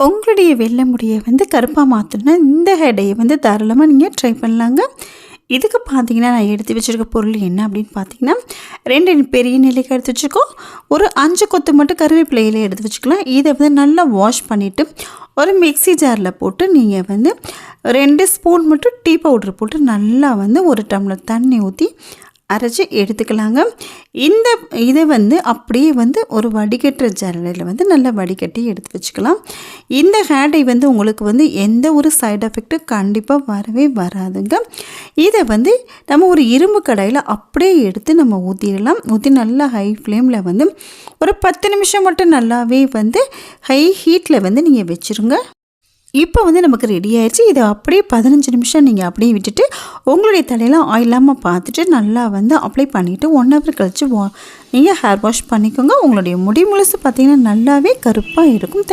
உங்களுடைய வெள்ளை முடியை வந்து கருப்பாக மாற்றணும்னா இந்த ஹேடையை வந்து தாராளமாக நீங்கள் ட்ரை பண்ணலாங்க. இதுக்கு பார்த்தீங்கன்னா நான் எடுத்து வச்சுருக்க பொருள் என்ன அப்படின்னு பார்த்தீங்கன்னா 2 பெரிய நெல்லிக்காய் எடுத்து வச்சுருக்கோம். ஒரு 5 கொத்து மட்டும் கருவேப்பிலையில எடுத்து வச்சுக்கலாம். இதை வந்து நல்லா வாஷ் பண்ணிவிட்டு ஒரு மிக்ஸி ஜாரில் போட்டு நீங்கள் வந்து 2 ஸ்பூன் மட்டும் டீ பவுடர் போட்டு நல்லா வந்து ஒரு டம்ளர் தண்ணி ஊற்றி அரைச்சி எடுத்துக்கலாங்க. இதை வந்து அப்படியே வந்து ஒரு வடிகட்டுற ஜாரில் வந்து நல்லா வடிகட்டி எடுத்து வச்சுக்கலாம். இந்த ஹேடை வந்து உங்களுக்கு வந்து எந்த ஒரு சைடு எஃபெக்ட்டும் கண்டிப்பாக வரவே வராதுங்க. இதை வந்து நம்ம ஒரு இரும்பு கடாயில் அப்படியே எடுத்து நம்ம ஊற்றிடலாம். ஊற்றி நல்லா ஹை ஃப்ளேமில் வந்து ஒரு 10 நிமிஷம் மட்டும் நல்லாவே வந்து ஹை ஹீட்டில் வந்து நீங்கள் வச்சுருங்க. இப்போ வந்து நமக்கு ரெடி ஆயிடுச்சு. இதை அப்படியே 15 நிமிஷம் நீங்கள் அப்படியே விட்டுட்டு உங்களுடைய தலையில் ஆயிலாமல் பார்த்துட்டு நல்லா வந்து அப்ளை பண்ணிவிட்டு 1 ஹவர் கழித்து நீங்கள் ஹேர் வாஷ் பண்ணிக்கோங்க. உங்களுடைய முடி முழுசு பார்த்திங்கன்னா நல்லாவே கருப்பாக இருக்கும்.